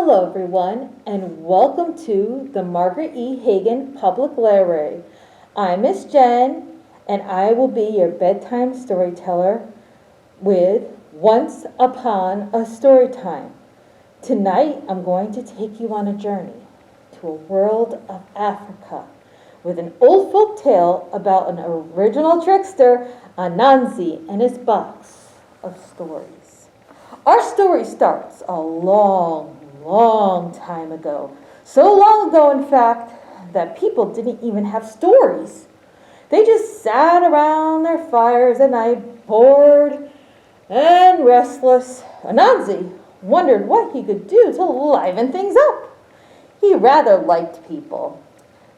Hello everyone, and welcome to the Margaret E. Hagan Public Library. I'm Miss Jen, and I will be your bedtime storyteller with Once Upon a Storytime. Tonight, I'm going to take you on a journey to a world of Africa with an old folk tale about an original trickster, Anansi, and his box of stories. Our story starts a long time ago. So long ago, in fact, that people didn't even have stories. They just sat around their fires at night, bored and restless. Anansi wondered what he could do to liven things up. He rather liked people,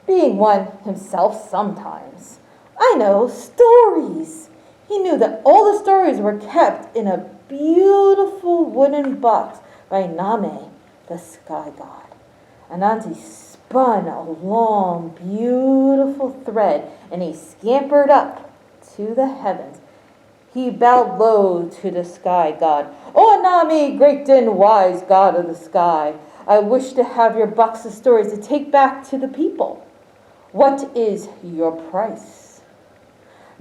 being one himself sometimes. I know, stories. He knew that all the stories were kept in a beautiful wooden box by Name, the sky god. Anansi spun a long, beautiful thread, and he scampered up to the heavens. He bowed low to the sky god. "O Anami, great and wise god of the sky, I wish to have your box of stories to take back to the people. What is your price?"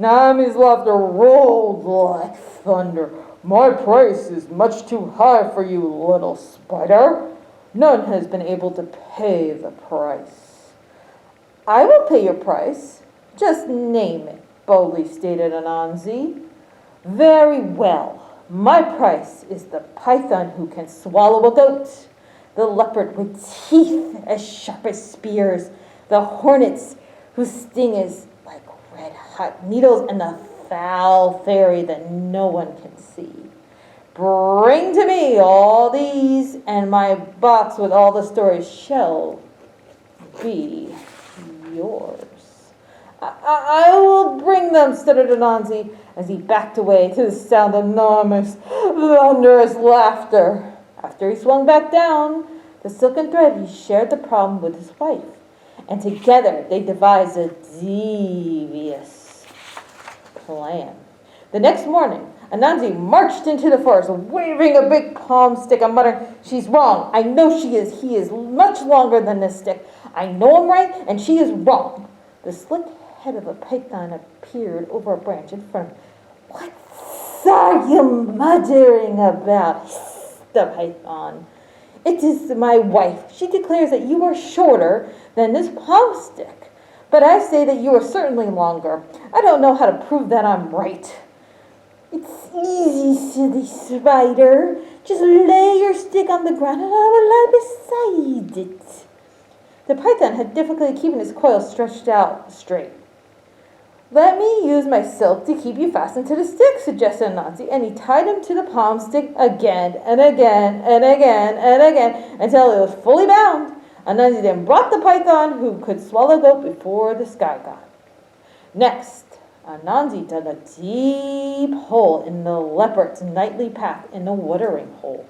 Nami's laughter rolled like thunder. "My price is much too high for you, little spider. None has been able to pay the price." "I will pay your price. Just name it," boldly stated Anansi. "Very well. My price is the python who can swallow a goat, the leopard with teeth as sharp as spears, the hornets whose sting is like red-hot needles, and the foul fairy that no one can see. Bring to me all these, and my box with all the stories shall be yours." I will bring them," stuttered Anansi as he backed away to the sound of Nami's thunderous laughter. After he swung back down the silken thread, he shared the problem with his wife, and together they devised a devious plan. The next morning, Anansi marched into the forest, waving a big palm stick and muttering, "She's wrong. I know she is. He is much longer than this stick. I know I'm right, and she is wrong." The slick head of a python appeared over a branch in front of him. "What are you muttering about?" hissed the python. "It is my wife. She declares that you are shorter than this palm stick. But I say that you are certainly longer. I don't know how to prove that I'm right." "It's easy, silly spider. Just lay your stick on the ground and I will lie beside it." The python had difficulty keeping his coil stretched out straight. "Let me use my silk to keep you fastened to the stick," suggested Anansi, and he tied him to the palm stick again and again and again and again until it was fully bound. Anansi then brought the python who could swallow goat before the sky god. Next, Anansi dug a deep hole in the leopard's nightly path in the watering hole.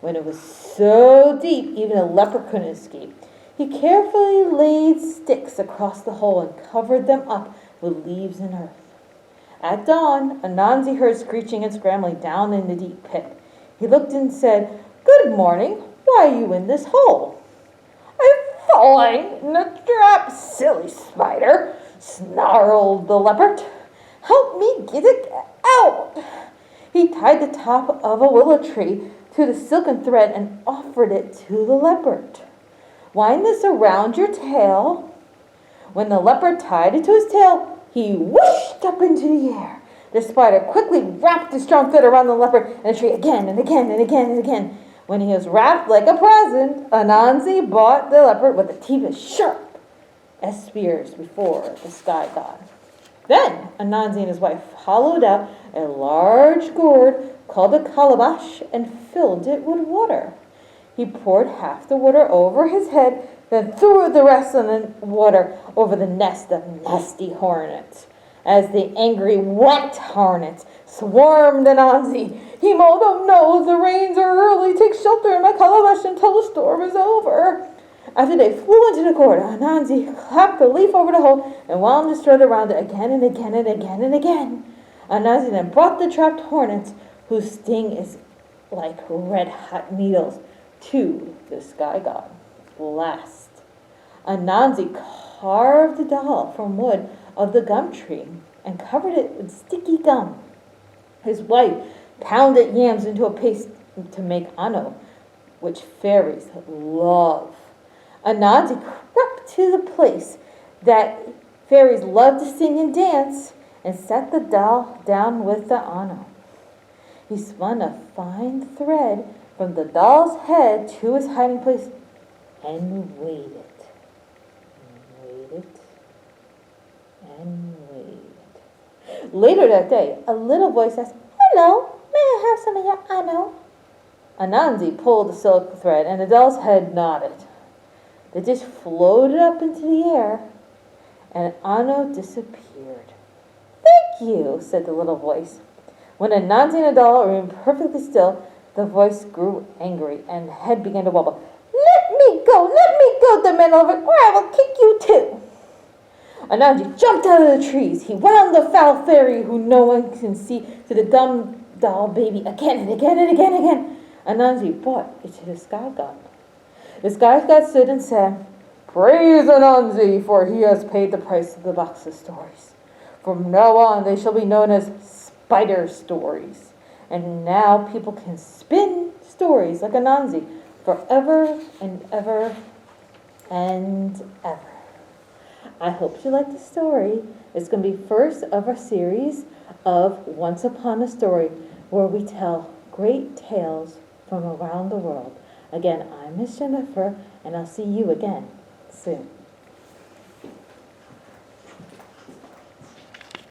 When it was so deep, even a leopard couldn't escape. He carefully laid sticks across the hole and covered them up with leaves and earth. At dawn, Anansi heard screeching and scrambling down in the deep pit. He looked and said, "Good morning. Why are you in this hole?" "I'm falling in a trap, silly spider," snarled the leopard. "Help me get it out." He tied the top of a willow tree to the silken thread and offered it to the leopard. "Wind this around your tail." When the leopard tied it to his tail, he whooshed up into the air. The spider quickly wrapped the strong thread around the leopard and the tree again and again and again and again. When he was wrapped like a present, Anansi brought the leopard with the teeth as sharp as spears before the sky god. Then Anansi and his wife hollowed out a large gourd called a calabash and filled it with water. He poured half the water over his head, then threw the rest of the water over the nest of nasty hornets. As the angry, wet hornets swarmed Anansi, he moaned, "Oh no, the rains are early. Take shelter in my calabash until the storm is over." After they flew into the gourd, Anansi clapped the leaf over the hole and wound the thread around it again and again and again and again. Anansi then brought the trapped hornets, whose sting is like red-hot needles, to the sky god. Last, Anansi carved the doll from wood of the gum tree and covered it with sticky gum. His wife pounded yams into a paste to make ano, which fairies love. Anansi crept to the place that fairies love to sing and dance and set the doll down with the ano. He spun a fine thread from the doll's head to his hiding place and waited. And waited. Later that day, a little voice asked, "Hello, may I have some of your ano?" Anansi pulled the silk thread, and the doll's head nodded. The dish floated up into the air, and ano disappeared. "Thank you," said the little voice. When Anansi and the doll remained perfectly still, the voice grew angry, and the head began to wobble. Let me go, demanded the voice, or I will kick you too." Anansi jumped out of the trees. He wound the foul fairy who no one can see to the gum doll baby again and again and again and again. Anansi brought it to the sky god. The sky god stood and said, "Praise Anansi, for he has paid the price of the box of stories. From now on, they shall be known as spider stories. And now people can spin stories like Anansi forever and ever and ever." I hope you like the story. It's going to be first of a series of Once Upon a Story, where we tell great tales from around the world. Again, I'm Miss Jennifer, and I'll see you again soon.